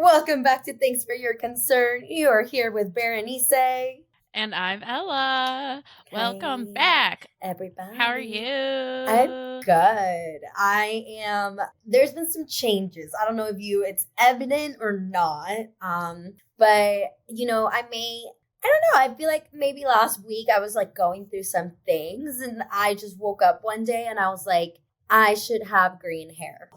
Welcome back to Thanks for Your Concern. You are here with Berenice. And I'm Ella. Okay. Welcome back, everybody. How are you? I'm good. There's been some changes. I don't know if it's evident or not. But I don't know. I feel like maybe last week I was like going through some things and I just woke up one day and I was like, I should have green hair.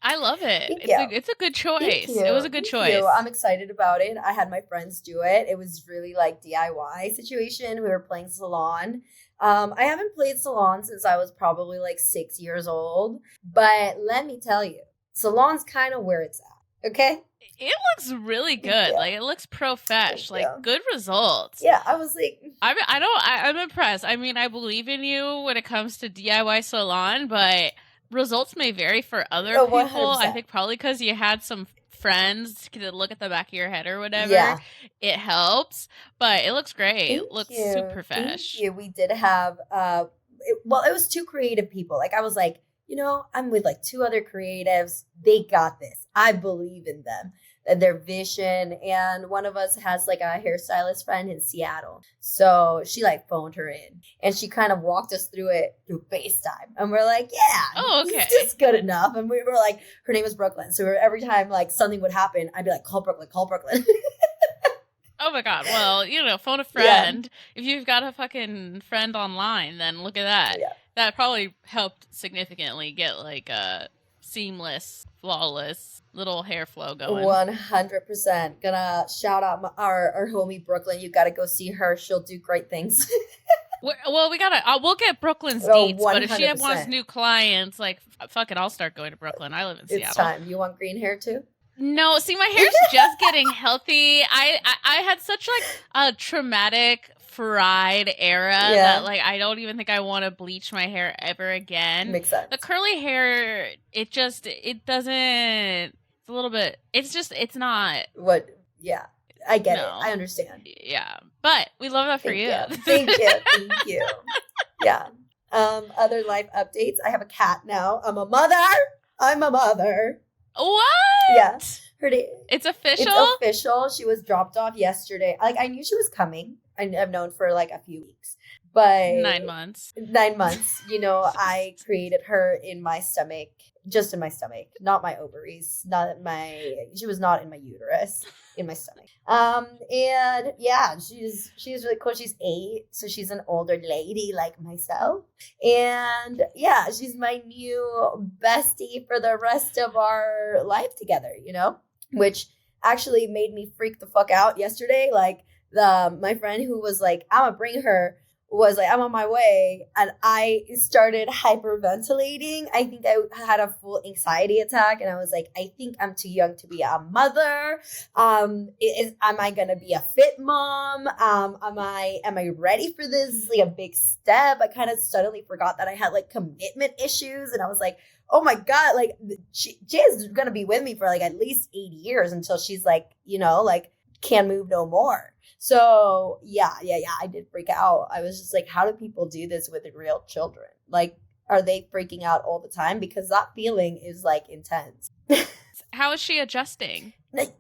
I love it. It's a good choice. It was a good choice. I'm excited about it. I had my friends do it. It was really like DIY situation. We were playing salon. I haven't played salon since I was probably like 6 years old. But let me tell you, salon's kind of where it's at. Okay? It looks really good. Like it looks profesh. Like good results. Yeah, I was like, I'm impressed. I mean, I believe in you when it comes to DIY salon, but results may vary for other people. 100%. I think probably because you had some friends to look at the back of your head or whatever. Yeah. It helps, but it looks great. Thank It looks you. super fresh. Thank you. We did have, it was two creative people. Like I was like, I'm with like two other creatives. They got this. I believe in them and their vision. And one of us has like a hairstylist friend in Seattle. So she like phoned her in and she kind of walked us through it through FaceTime. And we're like, okay. This is good enough. And we were like, her name was Brooklyn. So every time like something would happen, I'd be like, call Brooklyn. Oh my God. Well, phone a friend. Yeah. If you've got a fucking friend online, then look at that. Yeah. That probably helped significantly get like a seamless, flawless little hair flow going. 100%. Gonna shout out our homie Brooklyn. You gotta go see her. She'll do great things. Well, we'll get Brooklyn's deets, but if she wants new clients, like, fuck it, I'll start going to Brooklyn. I live in Seattle. It's time. You want green hair too? No, see, my hair's just getting healthy. I had such like a traumatic fried era that like I don't even think I want to bleach my hair ever again. Makes sense. The curly hair, it doesn't. It's a little bit. It's not what. Yeah, I get it. I understand. Yeah, but we love that for you. Thank you. Yeah. Other life updates. I have a cat now. I'm a mother. What? Yeah. It's official? It's official. She was dropped off yesterday. Like, I knew she was coming. I've known for like a few weeks. But 9 months. 9 months. I created her in my stomach. Just in my stomach. Not my ovaries. She was not in my uterus. In my stomach. And yeah, she's really cool. She's 8, so she's an older lady like myself. And yeah, she's my new bestie for the rest of our life together, which actually made me freak the fuck out yesterday. Like my friend who was like, I'm gonna bring her, was like, I'm on my way, and I started hyperventilating. I think I had a full anxiety attack, and I was like, I think I'm too young to be a mother. Am I gonna be a fit mom? Am I ready for this? It's like a big step. I kind of suddenly forgot that I had like commitment issues, and I was like, oh my God, like she is gonna be with me for like at least 8 years until she's like, like can't move no more. So yeah, I did freak out. I was just like, how do people do this with real children? Like, are they freaking out all the time? Because that feeling is like intense. How is she adjusting?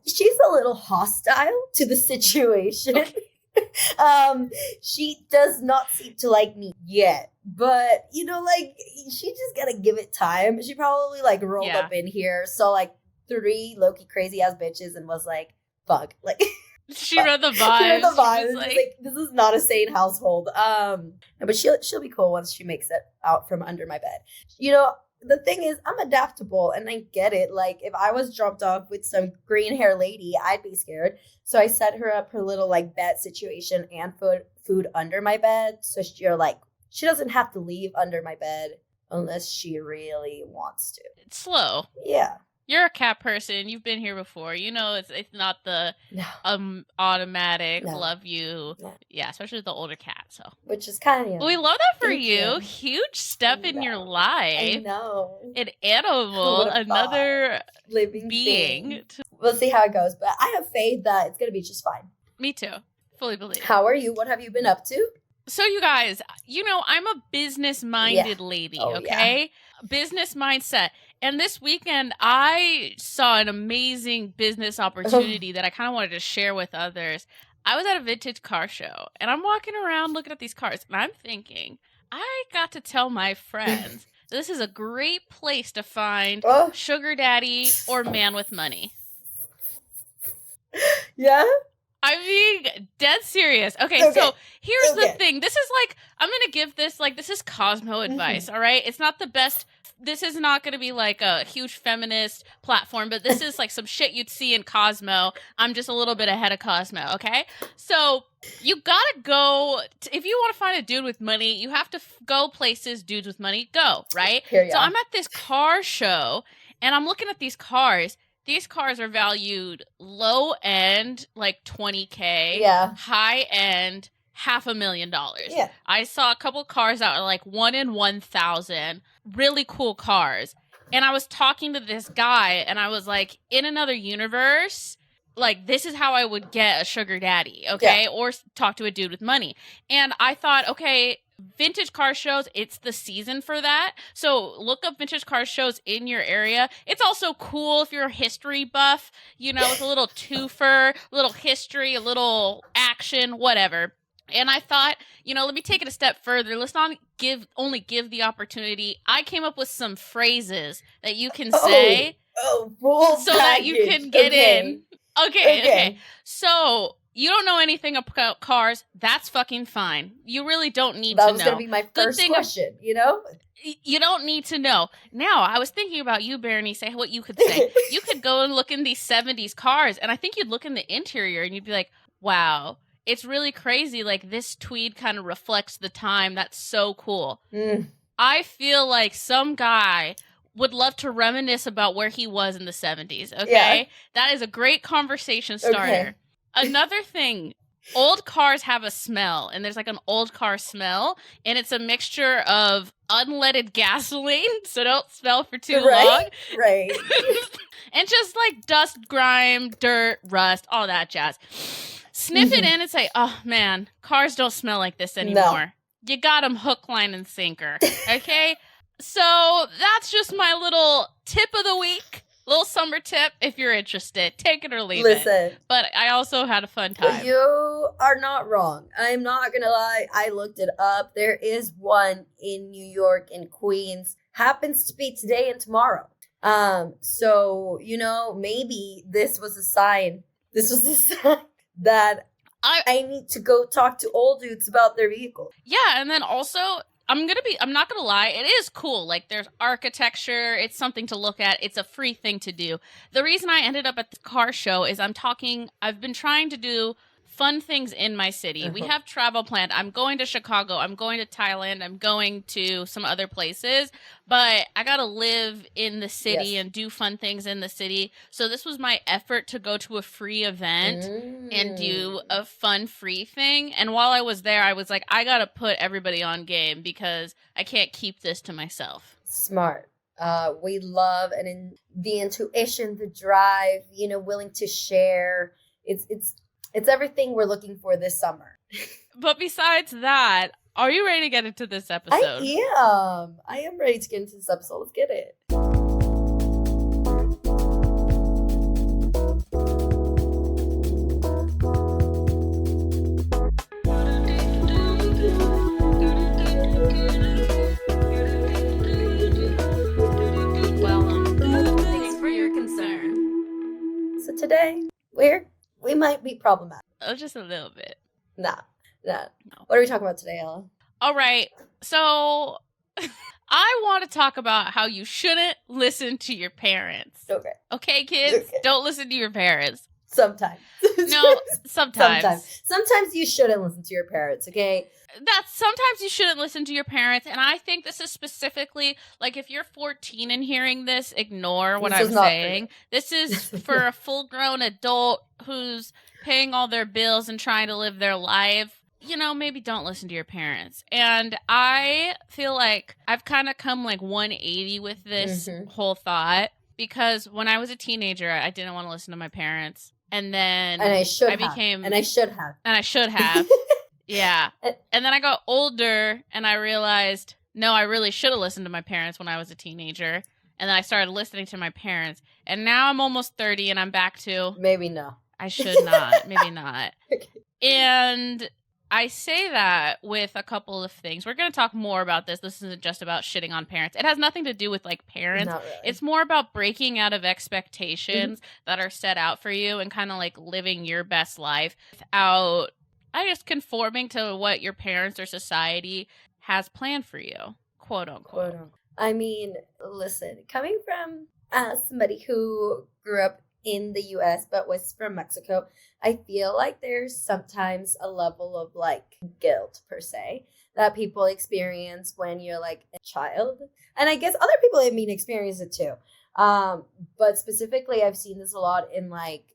She's a little hostile to the situation. Okay. She does not seem to like me yet, but like she just gotta give it time. She probably like rolled up in here, so like 3 low-key crazy ass bitches and was like, fuck, like. She read the vibes. She read the vibes. Like, this is not a sane household. But she'll be cool once she makes it out from under my bed. The thing is, I'm adaptable and I get it. Like, if I was dropped off with some green hair lady, I'd be scared. So I set her up her little like bed situation and food under my bed. So she doesn't have to leave under my bed unless she really wants to. It's slow. Yeah. You're a cat person. You've been here before. It's not the automatic love you. No. Yeah, especially the older cat. So, which is kind of we love that for you. Huge step in your life. I know. An animal, another living being. We'll see how it goes, but I have faith that it's gonna be just fine. Me too. Fully believe. How are you? What have you been up to? So you guys, I'm a business-minded lady. Okay, business mindset. And this weekend, I saw an amazing business opportunity that I kind of wanted to share with others. I was at a vintage car show, and I'm walking around looking at these cars, and I'm thinking, I got to tell my friends this is a great place to find sugar daddy or man with money. Yeah? I mean, dead serious. Okay. So here's the thing. This is like, I'm going to give this, like, this is Cosmo advice, all right? It's not the best. This is not going to be like a huge feminist platform, but this is like some shit you'd see in Cosmo. I'm just a little bit ahead of Cosmo, okay? So you got to go, if you want to find a dude with money, you have to go places dudes with money go, right? So I'm at this car show, and I'm looking at these cars. These cars are valued low end, like $20K. Yeah. High end, $500,000. Yeah. I saw a couple cars that were like 1 in 1,000. Really cool cars. And I was talking to this guy, and I was like, in another universe, like, this is how I would get a sugar daddy, okay? Yeah. Or talk to a dude with money. And I thought, okay, vintage car shows, it's the season for that. So look up vintage car shows in your area. It's also cool if you're a history buff, you know, with a little twofer, a little history, a little action, whatever. And I thought, you know, let me take it a step further. Let's not only give the opportunity. I came up with some phrases that you can say so that you can get in. Okay. So you don't know anything about cars. That's fucking fine. You really don't need to know. That was going to be my first question, you know? You don't need to know. Now, I was thinking about you, Berenice, say what you could say. You could go and look in these 70s cars, and I think you'd look in the interior, and you'd be like, wow, it's really crazy. Like, this tweed kind of reflects the time. That's so cool. I feel like some guy would love to reminisce about where he was in the 70s, okay? Yeah. That is a great conversation starter. Okay. Another thing, old cars have a smell, and there's like an old car smell, and it's a mixture of unleaded gasoline, so don't smell for too long. Right. And just like dust, grime, dirt, rust, all that jazz. Sniff it in and say, oh man, cars don't smell like this anymore. No. You got them hook, line, and sinker, okay? So that's just my little tip of the week. Little summer tip if you're interested. Take it or leave it. But I also had a fun time. You are not wrong. I'm not going to lie. I looked it up. There is one in New York, in Queens. Happens to be today and tomorrow. So, you know, maybe this was a sign. This was a sign that I need to go talk to old dudes about their vehicle. Yeah, and then also, I'm not gonna lie, it is cool. Like, there's architecture, it's something to look at, it's a free thing to do. The reason I ended up at the car show is I've been trying to do fun things in my city. We have travel planned. I'm going to Chicago, I'm going to Thailand, I'm going to some other places, but I gotta live in the city and do fun things in the city. So this was my effort to go to a free event and do a fun free thing. And while I was there, I was like, I gotta put everybody on game because I can't keep this to myself. Smart. We love the intuition, the drive, you know, willing to share. It's everything we're looking for this summer. But besides that, are you ready to get into this episode? I am ready to get into this episode. Let's get it. Well, thanks for your concern. So today, we might be problematic. Oh, just a little bit. Nah. What are we talking about today, Ella? All right. So I want to talk about how you shouldn't listen to your parents. Okay, kids? Okay. Don't listen to your parents. Sometimes. No, sometimes. Sometimes you shouldn't listen to your parents, okay? Sometimes you shouldn't listen to your parents, and I think this is specifically, like, if you're 14 and hearing this, ignore what I'm saying. This is for a full-grown adult who's paying all their bills and trying to live their life. You know, maybe don't listen to your parents. And I feel like I've kind of come, like, 180 with this whole thought, because when I was a teenager, I didn't want to listen to my parents. And then I should have. Yeah. And then I got older and I realized, no, I really should have listened to my parents when I was a teenager. And then I started listening to my parents. And now I'm almost 30 and I'm back to... Maybe no. I should not. Maybe not. Okay. And I say that with a couple of things. We're going to talk more about this. This isn't just about shitting on parents. It has nothing to do with like parents. Not really. It's more about breaking out of expectations that are set out for you and kind of like living your best life without, I guess, conforming to what your parents or society has planned for you, quote unquote. I mean, listen, coming from somebody who grew up in the US but was from Mexico, I feel like there's sometimes a level of like guilt per se that people experience when you're like a child. And I guess other people experience it too. But specifically I've seen this a lot in like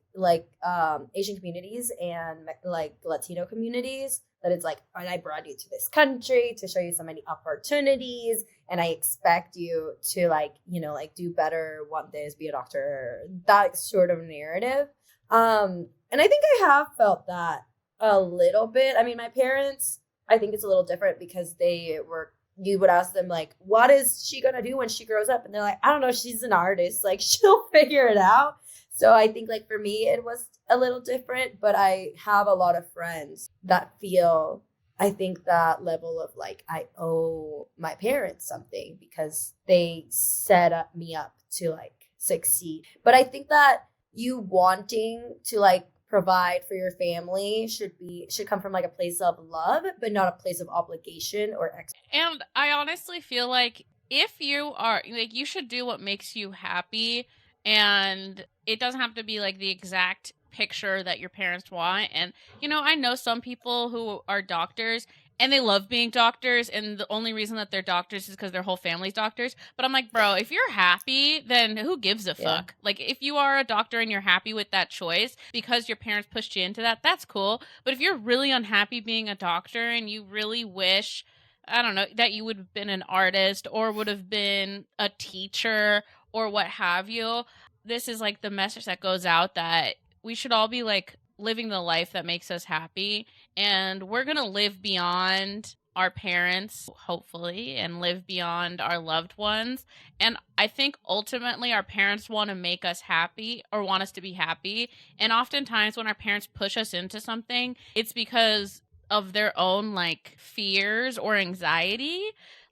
Asian communities and like Latino communities, that it's like, and I brought you to this country to show you so many opportunities, and I expect you to like, you know, like do better, want this, be a doctor, that sort of narrative. And I think I have felt that a little bit. I mean, my parents, I think it's a little different because you would ask them like, what is she gonna do when she grows up? And they're like, I don't know, she's an artist, like she'll figure it out. So I think like for me, it was a little different, but I have a lot of friends that feel, I think, that level of like, I owe my parents something because they set me up to like succeed. But I think that you wanting to like provide for your family should come from like a place of love, but not a place of obligation or And I honestly feel like if you are like, you should do what makes you happy, and it doesn't have to be like the exact picture that your parents want. And, you know, I know some people who are doctors and they love being doctors, and the only reason that they're doctors is because their whole family's doctors. But I'm like, bro, if you're happy, then who gives a fuck? Like, if you are a doctor and you're happy with that choice because your parents pushed you into that, that's cool. But if you're really unhappy being a doctor and you really wish, I don't know, that you would have been an artist or would have been a teacher or what have you, this is like the message that goes out, that we should all be like living the life that makes us happy, and we're gonna live beyond our parents, hopefully, and live beyond our loved ones. And I think ultimately our parents want to make us happy or want us to be happy, and oftentimes when our parents push us into something, it's because of their own like fears or anxiety.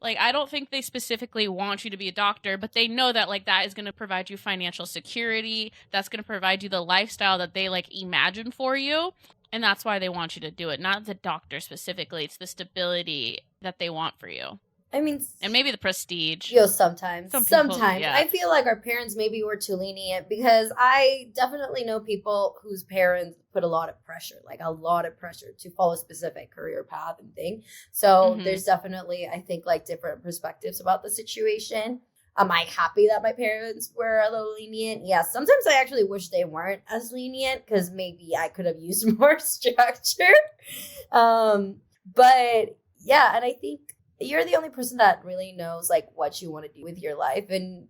Like, I don't think they specifically want you to be a doctor, but they know that like that is going to provide you financial security. That's going to provide you the lifestyle that they like imagine for you. And that's why they want you to do it. Not the doctor specifically. It's the stability that they want for you. I mean, and maybe the prestige. You know, sometimes. Yeah. I feel like our parents maybe were too lenient, because I definitely know people whose parents put a lot of pressure to follow a specific career path and thing. So there's definitely, I think, like different perspectives about the situation. Am I happy that my parents were a little lenient? Yeah, sometimes I actually wish they weren't as lenient, because maybe I could have used more structure. But yeah, and I think you're the only person that really knows like what you want to do with your life. And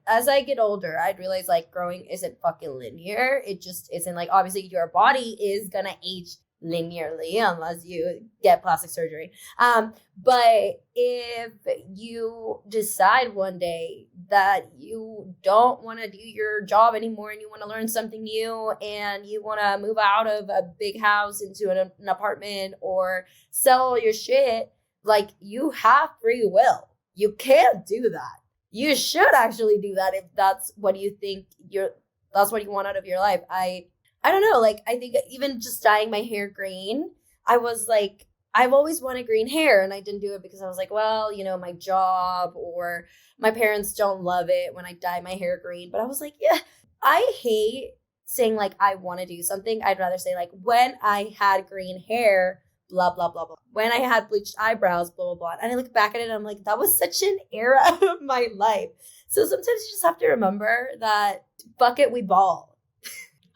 as I get older, I'd realize like growing isn't fucking linear. It just isn't. Like, obviously your body is gonna age linearly unless you get plastic surgery. But if you decide one day that you don't want to do your job anymore and you want to learn something new and you want to move out of a big house into an apartment or sell all your shit, like, you have free will. You can't do that. You should actually do that if that's what you think that's what you want out of your life. I don't know. Like, I think even just dyeing my hair green, I was like, I've always wanted green hair, and I didn't do it because I was like, well, you know, my job or my parents don't love it when I dye my hair green. But I was like, yeah, I hate saying like I want to do something. I'd rather say like, when I had green hair, blah, blah, blah, blah. When I had bleached eyebrows, blah, blah, blah. And I look back at it and I'm like, that was such an era of my life. So sometimes you just have to remember that, fuck it, we ball.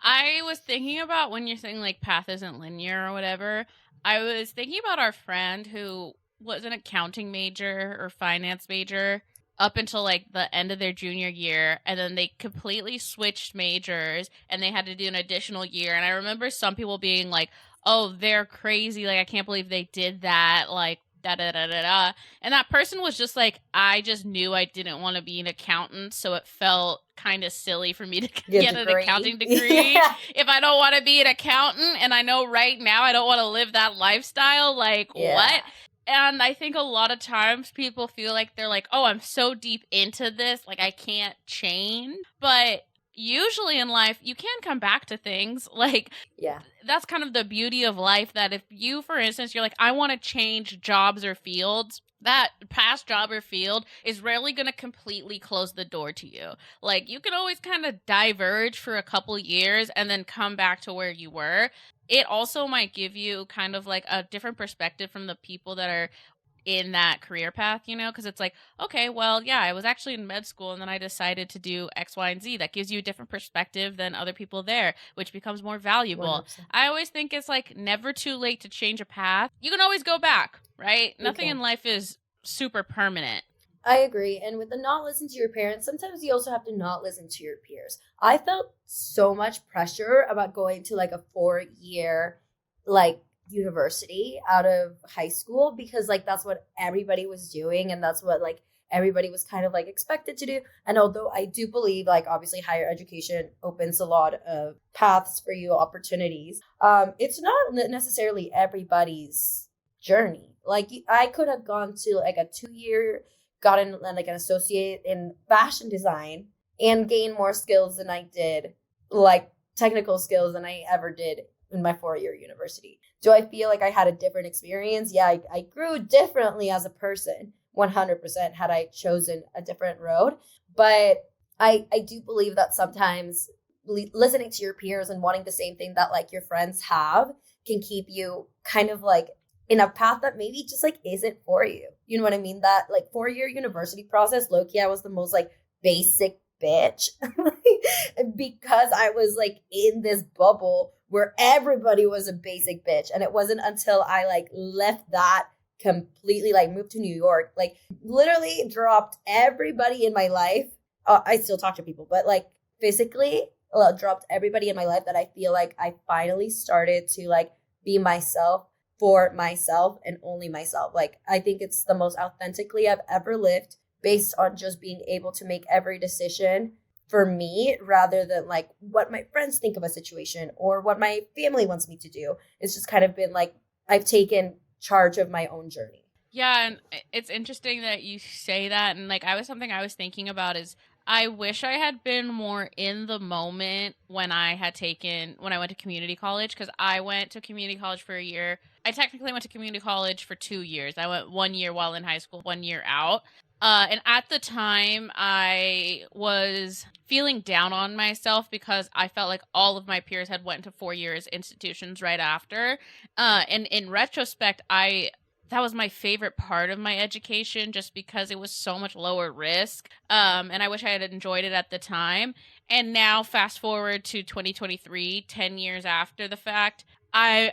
I was thinking about, when you're saying like path isn't linear or whatever, I was thinking about our friend who was an accounting major or finance major up until like the end of their junior year, and then they completely switched majors and they had to do an additional year. And I remember some people being like, oh, they're crazy, like I can't believe they did that, like da da da da da. And that person was just like, I just knew I didn't want to be an accountant, so it felt kind of silly for me to get an accounting degree. Yeah. If I don't want to be an accountant and I know right now I don't want to live that lifestyle, like what? And I think a lot of times people feel like they're like, oh, I'm so deep into this, like I can't change. But usually in life, you can come back to things. Like, that's kind of the beauty of life, that if you, for instance, you're like, I want to change jobs or fields, that past job or field is rarely going to completely close the door to you. Like, you can always kind of diverge for a couple years and then come back to where you were. It also might give you kind of like a different perspective from the people that are in that career path, you know, because it's like, okay, well, yeah, I was actually in med school and then I decided to do X, Y, and Z. That gives you a different perspective than other people there, which becomes more valuable. 100%. I always think it's like never too late to change a path. You can always go back, right? Nothing in life is super permanent. I agree. And with the not listen to your parents, sometimes you also have to not listen to your peers. I felt so much pressure about going to like a 4-year like university out of high school, because like that's what everybody was doing and that's what like everybody was kind of like expected to do. And although I do believe like obviously higher education opens a lot of paths for you, opportunities, it's not necessarily everybody's journey. Like I could have gone to like a 2-year, gotten like an associate in fashion design and gained more skills than I did, like technical skills than I ever did in my 4-year university. Do I feel like I had a different experience? Yeah, I grew differently as a person, 100%, had I chosen a different road. But I do believe that sometimes listening to your peers and wanting the same thing that like your friends have can keep you kind of like in a path that maybe just like isn't for you. You know what I mean? That like 4-year university process, low-key, I was the most like basic bitch because I was like in this bubble where everybody was a basic bitch. And it wasn't until I like left that completely, like moved to New York, like literally dropped everybody in my life. I still talk to people, but like physically dropped everybody in my life, that I feel like I finally started to like be myself for myself and only myself. Like I think it's the most authentically I've ever lived, based on just being able to make every decision for me rather than like what my friends think of a situation or what my family wants me to do. It's just kind of been like I've taken charge of my own journey. Yeah, and it's interesting that you say that. And like something I was thinking about is I wish I had been more in the moment when I went to community college, because I went to community college for a year. I technically went to community college for 2 years. I went 1 year while in high school, 1 year out. And at the time, I was feeling down on myself because I felt like all of my peers had went to 4 years institutions right after. And in retrospect, that was my favorite part of my education, just because it was so much lower risk. And I wish I had enjoyed it at the time. And now, fast forward to 2023, 10 years after the fact, I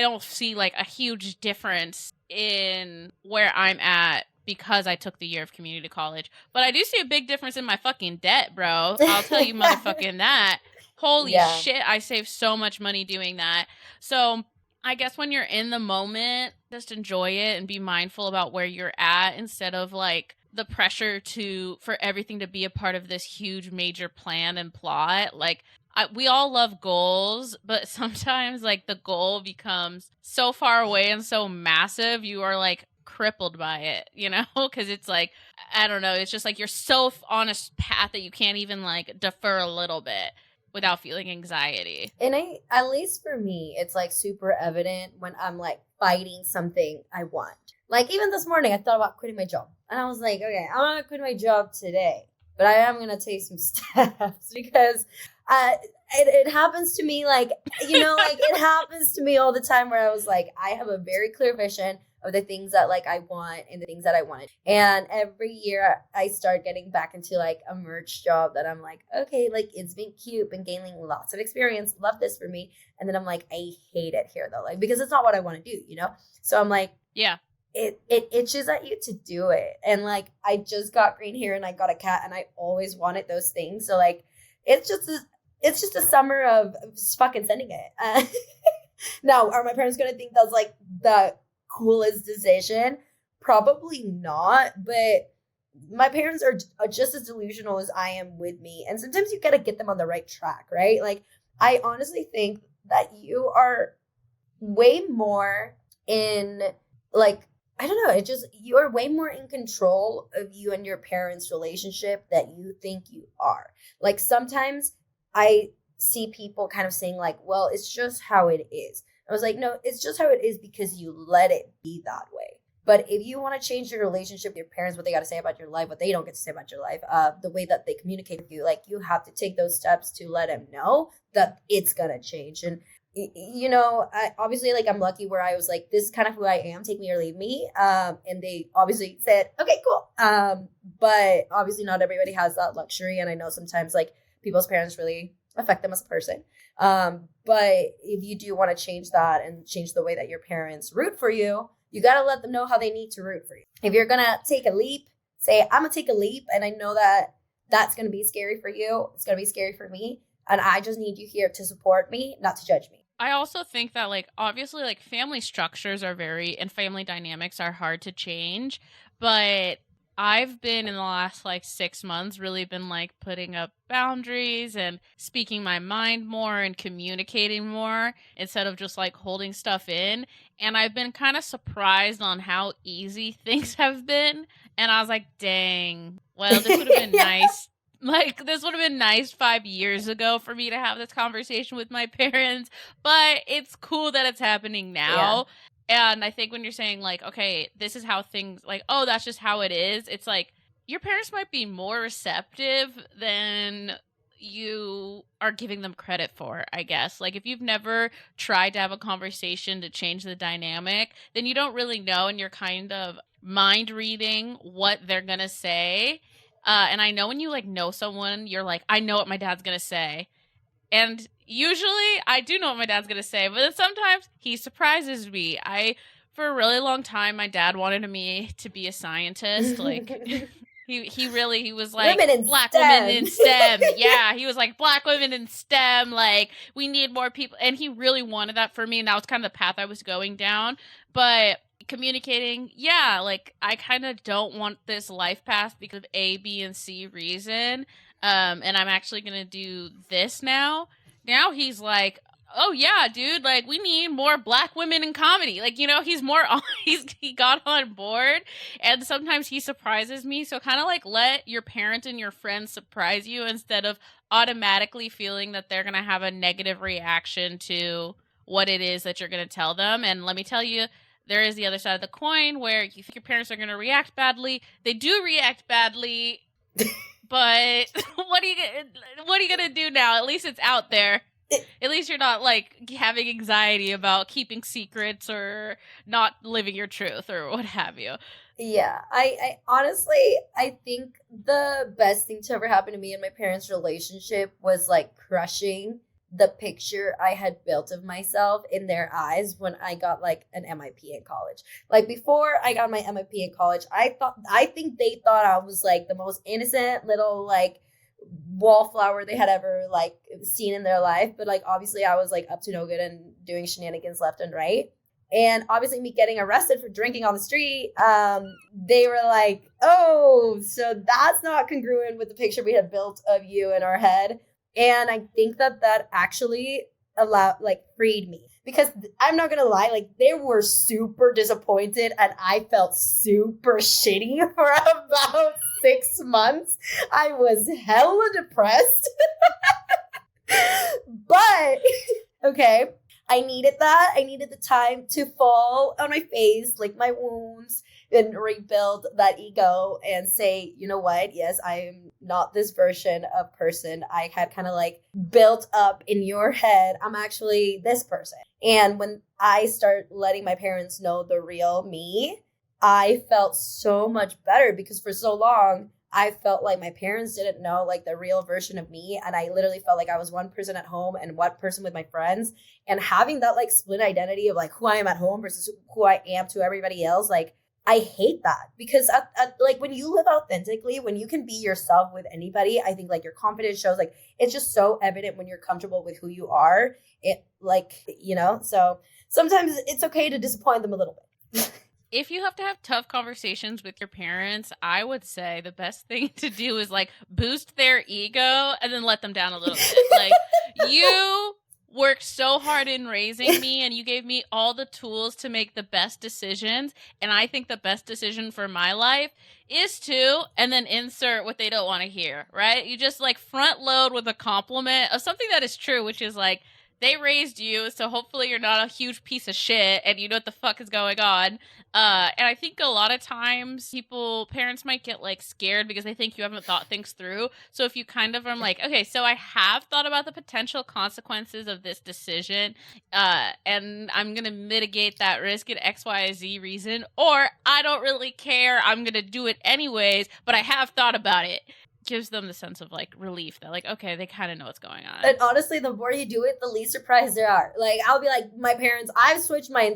don't see like a huge difference in where I'm at because I took the year of community college. But I do see a big difference in my fucking debt, bro. I'll tell you motherfucking that. Holy shit, I saved so much money doing that. So I guess when you're in the moment, just enjoy it and be mindful about where you're at, instead of like the pressure for everything to be a part of this huge major plan and plot. Like we all love goals, but sometimes like the goal becomes so far away and so massive, you are like crippled by it, you know, because it's like, I don't know, it's just like you're so on a path that you can't even like defer a little bit without feeling anxiety. And at least for me, it's like super evident when I'm like fighting something I want. Like even this morning, I thought about quitting my job, and I was like, okay, I'm gonna quit my job today, but I am gonna take some steps because it happens to me, like, you know, like it happens to me all the time where I was like, I have a very clear vision of the things that like I want and the things that I wanted. And every year I start getting back into like a merch job that I'm like, okay, like it's been cute, been gaining lots of experience, love this for me. And then I'm like, I hate it here though, like, because it's not what I want to do, you know? So I'm like, yeah, it itches at you to do it. And like, I just got green hair and I got a cat and I always wanted those things. So like, it's just a summer of just fucking sending it. Now, are my parents going to think that's like the coolest decision? Probably not, but my parents are just as delusional as I am with me. And sometimes you got to get them on the right track, right? Like, I honestly think that you are way more in, like, I don't know, it just, you're way more in control of you and your parents' relationship that you think you are. Like, sometimes I see people kind of saying, like, well, it's just how it is. I was like, no, it's just how it is because you let it be that way. But if you want to change your relationship with your parents, what they got to say about your life, what they don't get to say about your life, the way that they communicate with you, like, you have to take those steps to let them know that it's going to change. And you know, obviously, like, I'm lucky where I was like, this is kind of who I am, take me or leave me. And they obviously said, okay, cool. But obviously not everybody has that luxury. And I know sometimes, like, people's parents really affect them as a person. But if you do want to change that and change the way that your parents root for you, you got to let them know how they need to root for you. If you're going to take a leap, say, I'm going to take a leap. And I know that that's going to be scary for you. It's going to be scary for me. And I just need you here to support me, not to judge me. I also think that, like, obviously, like, family structures are and family dynamics are hard to change, but I've been in the last, like, 6 months really been, like, putting up boundaries and speaking my mind more and communicating more instead of just, like, holding stuff in. And I've been kind of surprised on how easy things have been. And I was like, dang, well, this would have been nice. Like, this would have been nice 5 years ago for me to have this conversation with my parents, but it's cool that it's happening now. Yeah. And I think when you're saying, like, okay, this is how things, like, oh, that's just how it is, it's like, your parents might be more receptive than you are giving them credit for, I guess. Like, if you've never tried to have a conversation to change the dynamic, then you don't really know, and you're kind of mind reading what they're gonna say. And I know when you, like, know someone, you're like, I know what my dad's going to say. And usually I do know what my dad's going to say, but then sometimes he surprises me. For a really long time, my dad wanted me to be a scientist. Like, he was like, black women in STEM. Yeah, he was like, black women in STEM. Like, we need more people. And he really wanted that for me. And that was kind of the path I was going down. But communicating, yeah, like, I kind of don't want this life path because of A, B, and C reason. And I'm actually going to do this now. Now he's like, oh yeah, dude, like, we need more black women in comedy. Like, you know, he's more on, he got on board, and sometimes he surprises me. So kind of like, let your parents and your friends surprise you instead of automatically feeling that they're going to have a negative reaction to what it is that you're going to tell them. And let me tell you, there is the other side of the coin where you think your parents are going to react badly. They do react badly, but what are you going to do now? At least it's out there. At least you're not, like, having anxiety about keeping secrets or not living your truth or what have you. Yeah, I honestly, I think the best thing to ever happen to me and my parents' relationship was, like, crushing the picture I had built of myself in their eyes when I got, like, an MIP in college. Like, before I got my MIP in college, I think they thought I was, like, the most innocent little, like, wallflower they had ever, like, seen in their life. But, like, obviously I was, like, up to no good and doing shenanigans left and right. And obviously me getting arrested for drinking on the street, they were like, oh, so that's not congruent with the picture we had built of you in our head. And I think that actually freed me, because I'm not going to lie, like, they were super disappointed and I felt super shitty for about 6 months. I was hella depressed. But, okay, I needed that. I needed the time to fall on my face, lick my wounds, and rebuild that ego and say, you know what? Yes, I am not this version of person I had kind of, like, built up in your head. I'm actually this person. And when I start letting my parents know the real me, I felt so much better, because for so long, I felt like my parents didn't know, like, the real version of me. And I literally felt like I was one person at home and one person with my friends. And having that, like, split identity of, like, who I am at home versus who I am to everybody else, like, I hate that, because like, when you live authentically, when you can be yourself with anybody, I think, like, your confidence shows. Like, it's just so evident when you're comfortable with who you are. It, like, you know, so sometimes it's okay to disappoint them a little bit. If you have to have tough conversations with your parents, I would say the best thing to do is like boost their ego and then let them down a little bit. Like, you worked so hard in raising me and you gave me all the tools to make the best decisions. And I think the best decision for my life is to, and then insert what they don't want to hear, right? You just like front load with a compliment of something that is true, which is like, they raised you, so hopefully you're not a huge piece of shit and you know what the fuck is going on. And I think a lot of times parents might get like scared because they think you haven't thought things through. So if you kind of are like, okay, so I have thought about the potential consequences of this decision, and I'm going to mitigate that risk at X, Y, Z reason, or I don't really care, I'm going to do it anyways, but I have thought about it. Gives them the sense of like relief that like, okay, they kind of know what's going on. And honestly, the more you do it, the least surprised they are. Like, I'll be like, my parents, I've switched my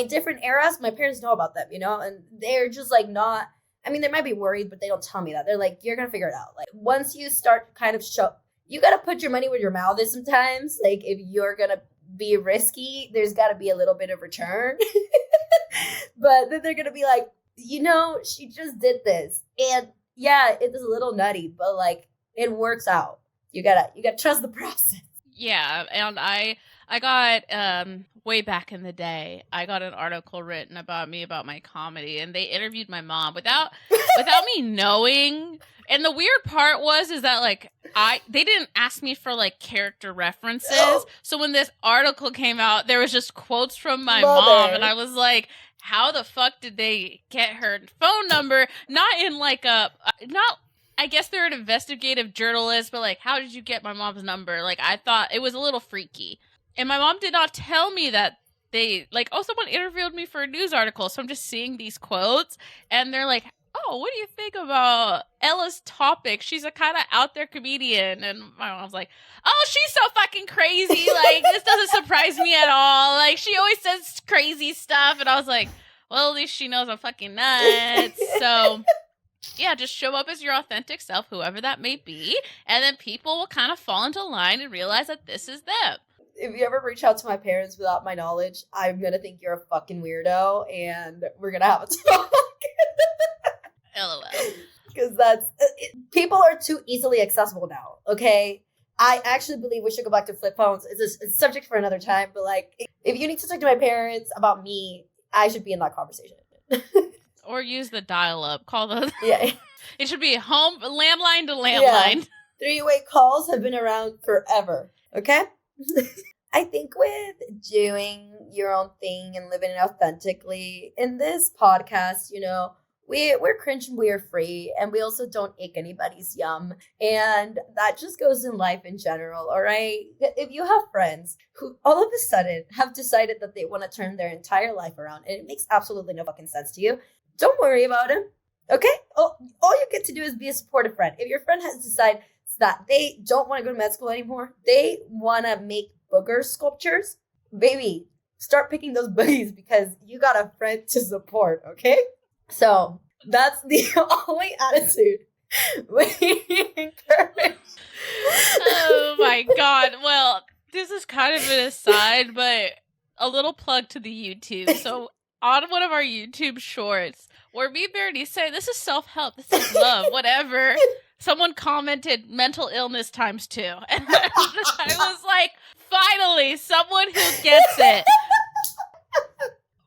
different eras. My parents know about them, and they're just like not, I mean, they might be worried, but they don't tell me that. They're like, you're going to figure it out. Like, once you start kind of you got to put your money where your mouth is sometimes. Like, if you're going to be risky, there's got to be a little bit of return. But then they're going to be like, she just did this. And yeah, it is a little nutty, but like it works out. You gotta trust the process. Yeah, and I got way back in the day, I got an article written about my comedy, and they interviewed my mom without me knowing. And the weird part is that like they didn't ask me for like character references. Oh. So when this article came out, there was just quotes from my mom, and I was like, how the fuck did they get her phone number? Not in like I guess they're an investigative journalist, but like, how did you get my mom's number? Like, I thought it was a little freaky. And my mom did not tell me that they like, someone interviewed me for a news article. So I'm just seeing these quotes and they're like, oh, what do you think about Ella's topic? She's a kind of out there comedian. And my mom's like, oh, she's so fucking crazy. Like, this doesn't surprise me at all. Like, she always says crazy stuff. And I was like, well, at least she knows I'm fucking nuts. So yeah, just show up as your authentic self, whoever that may be. And then people will kind of fall into line and realize that this is them. If you ever reach out to my parents without my knowledge, I'm going to think you're a fucking weirdo and we're going to have a talk. LOL. Because people are too easily accessible now, okay? I actually believe we should go back to flip phones. It's a subject for another time, but like, if you need to talk to my parents about me, I should be in that conversation. Or use the dial-up. Call the... Yeah. It should be landline to landline. Yeah. 3-way calls have been around forever, okay? I think with doing your own thing and living it authentically, in this podcast, we're cringe and we're free, and we also don't ache anybody's yum. And that just goes in life in general, all right? If you have friends who all of a sudden have decided that they want to turn their entire life around, and it makes absolutely no fucking sense to you, don't worry about them, okay? All you get to do is be a supportive friend. If your friend has decided that they don't want to go to med school anymore, they want to make booger sculptures, baby, start picking those boogies because you got a friend to support, okay? So that's the only attitude we encourage. Oh my god. Well, this is kind of an aside, but a little plug to the YouTube. So on one of our YouTube shorts, where me and Berenice say, this is self-help, this is love, whatever, someone commented mental illness times 2. And I was like, finally, someone who gets it.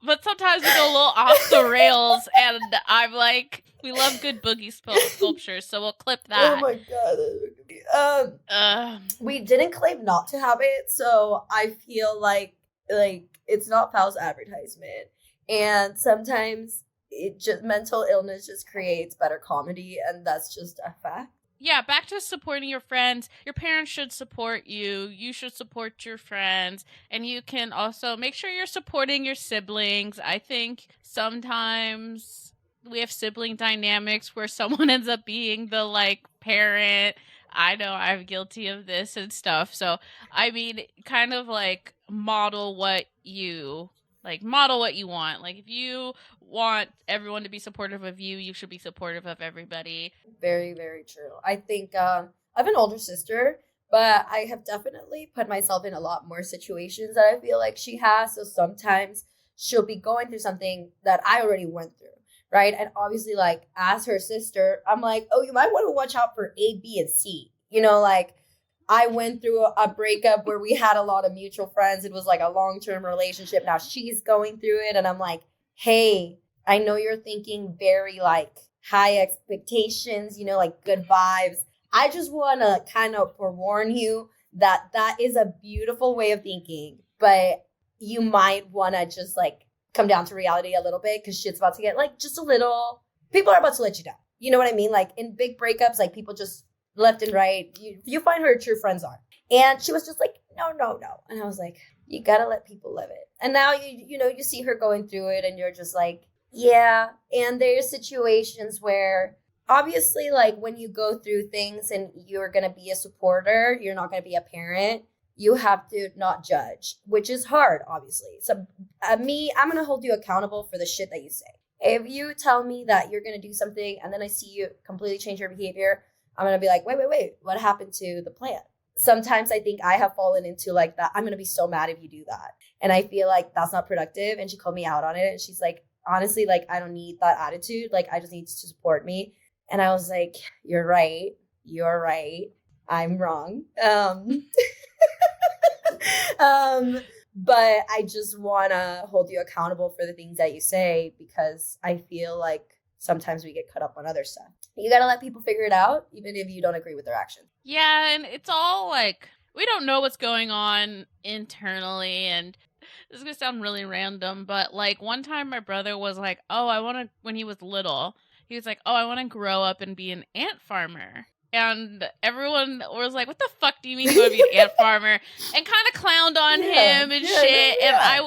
But sometimes we go a little off the rails, and I'm like, we love good boogie sculptures, so we'll clip that. Oh my god. We didn't claim not to have it, so I feel like it's not false advertisement. And sometimes mental illness just creates better comedy, and that's just a fact. Yeah, back to supporting your friends. Your parents should support you. You should support your friends. And you can also make sure you're supporting your siblings. I think sometimes we have sibling dynamics where someone ends up being the, like, parent. I know I'm guilty of this and stuff. So, I mean, kind of, like, model what you want. Like, if you want everyone to be supportive of you, you should be supportive of everybody. Very, very true. I think I have an older sister, but I have definitely put myself in a lot more situations that I feel like she has. So sometimes she'll be going through something that I already went through. Right. And obviously, like, as her sister, I'm like, oh, you might want to watch out for A, B, and C. You know, like, I went through a breakup where we had a lot of mutual friends. It was like a long-term relationship. Now she's going through it. And I'm like, hey, I know you're thinking very like high expectations, you know, like good vibes. I just want to kind of forewarn you that that is a beautiful way of thinking, but you might want to just like come down to reality a little bit, because shit's about to get like just a little, people are about to let you down. You know what I mean? Like in big breakups, like people just left and right, you find who your true friends are. And she was just like, no. And I was like, you gotta let people live it. And now you see her going through it, and you're just like, yeah. And there's situations where obviously, like, when you go through things and you're gonna be a supporter, you're not gonna be a parent, you have to not judge, which is hard, obviously. So me, I'm going to hold you accountable for the shit that you say. If you tell me that you're going to do something and then I see you completely change your behavior, I'm going to be like, wait, what happened to the plan? Sometimes I think I have fallen into like that. I'm going to be so mad if you do that. And I feel like that's not productive. And she called me out on it. And she's like, honestly, like, I don't need that attitude. Like, I just need to support me. And I was like, you're right. I'm wrong. But I just want to hold you accountable for the things that you say, because I feel like sometimes we get caught up on other stuff. You got to let people figure it out, even if you don't agree with their action. Yeah, and it's all like, we don't know what's going on internally, and this is going to sound really random, but like one time my brother was like, when he was little, he was like, I want to grow up and be an ant farmer. And everyone was like, what the fuck do you mean you want to be an ant farmer? And kind of clowned on him and shit. And I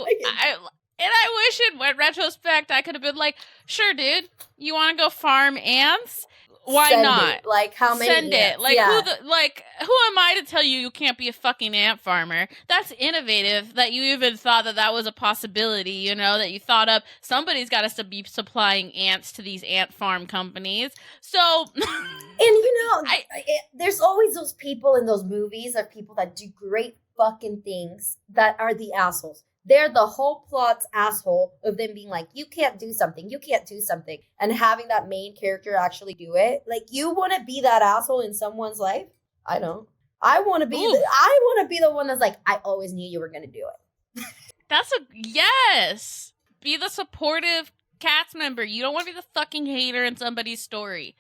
wish in retrospect I could have been like, sure, dude, you want to go farm ants? Why Send not? It. Like, how many Send ants? It. Like, who am I to tell you can't be a fucking ant farmer? That's innovative that you even thought that was a possibility, you know, that you thought up. Somebody's got to be supplying ants to these ant farm companies. So... And, you know, there's always those people in those movies of people that do great fucking things that are the assholes. They're the whole plot's asshole of them being like, you can't do something. And having that main character actually do it. Like, you want to be that asshole in someone's life? I don't. I want to be the one that's like, I always knew you were going to do it. Yes. Be the supportive cast member. You don't want to be the fucking hater in somebody's story.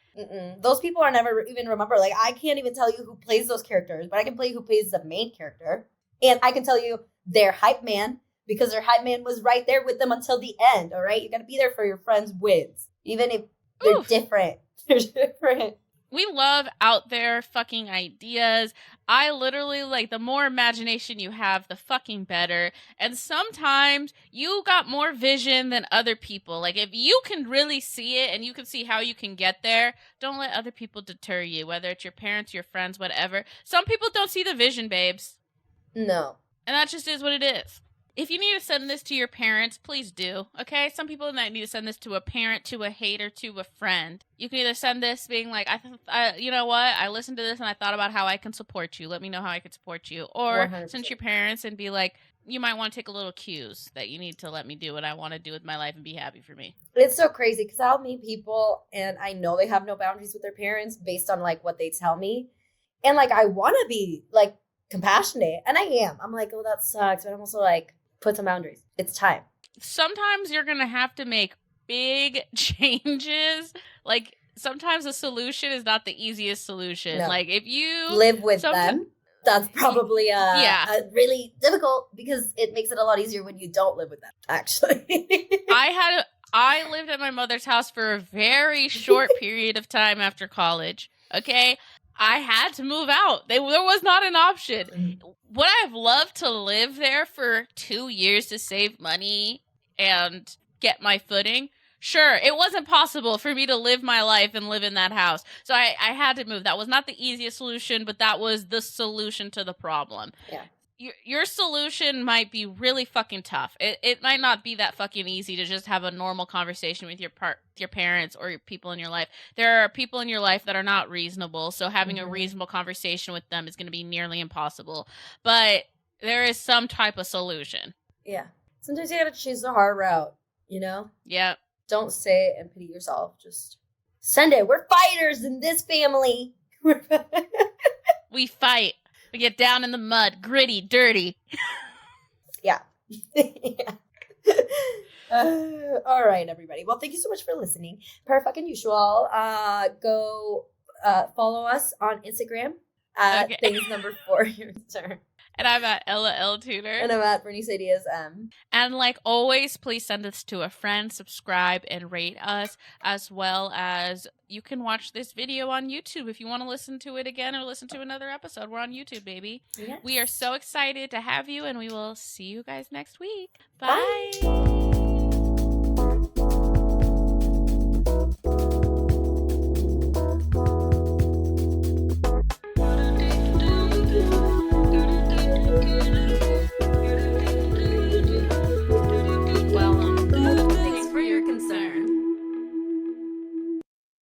Those people are never even remember. Like, I can't even tell you who plays those characters, but I can tell you who plays the main character. And I can tell you their hype man, because their hype man was right there with them until the end, all right? You got to be there for your friends' wins, even if they're different. They're different. We love out there fucking ideas. I literally, like, the more imagination you have, the fucking better. And sometimes you got more vision than other people. Like, if you can really see it and you can see how you can get there, don't let other people deter you, whether it's your parents, your friends, whatever. Some people don't see the vision, babes. No. And that just is what it is. If you need to send this to your parents, please do, okay? Some people might need to send this to a parent, to a hater, to a friend. You can either send this being like, you know what? I listened to this and I thought about how I can support you. Let me know how I can support you. Or 100%. Send your parents and be like, you might want to take a little cues that you need to let me do what I want to do with my life and be happy for me. It's so crazy because I'll meet people and I know they have no boundaries with their parents based on like what they tell me. And like, I want to be like compassionate, and I am. I'm like, oh, that sucks. But I'm also like, put some boundaries. It's time. Sometimes you're going to have to make big changes. Like, sometimes a solution is not the easiest solution. No. Like, if you live with them, that's probably a really difficult, because it makes it a lot easier when you don't live with them, actually. I lived at my mother's house for a very short period of time after college. Okay? I had to move out. There was not an option. Would I have loved to live there for 2 years to save money and get my footing? Sure, it wasn't possible for me to live my life and live in that house. So I had to move. That was not the easiest solution, but that was the solution to the problem. Yeah. Your solution might be really fucking tough. It might not be that fucking easy to just have a normal conversation with your parents or your people in your life. There are people in your life that are not reasonable, so having a reasonable conversation with them is going to be nearly impossible. But there is some type of solution. Yeah. Sometimes you gotta choose the hard route, you know? Yeah. Don't say it and pity yourself. Just send it. We're fighters in this family. We fight. We get down in the mud, gritty, dirty. Yeah. Yeah. All right, everybody. Well, thank you so much for listening. Per fucking usual. Go follow us on Instagram at things number 4 your turn. And I'm at Ella L Tutor. And I'm at Berenice Ideas M. And like always, please send this to a friend, subscribe, and rate us, as well as you can watch this video on YouTube if you want to listen to it again or listen to another episode. We're on YouTube, baby. Yes. We are so excited to have you, and we will see you guys next week. Bye. Bye.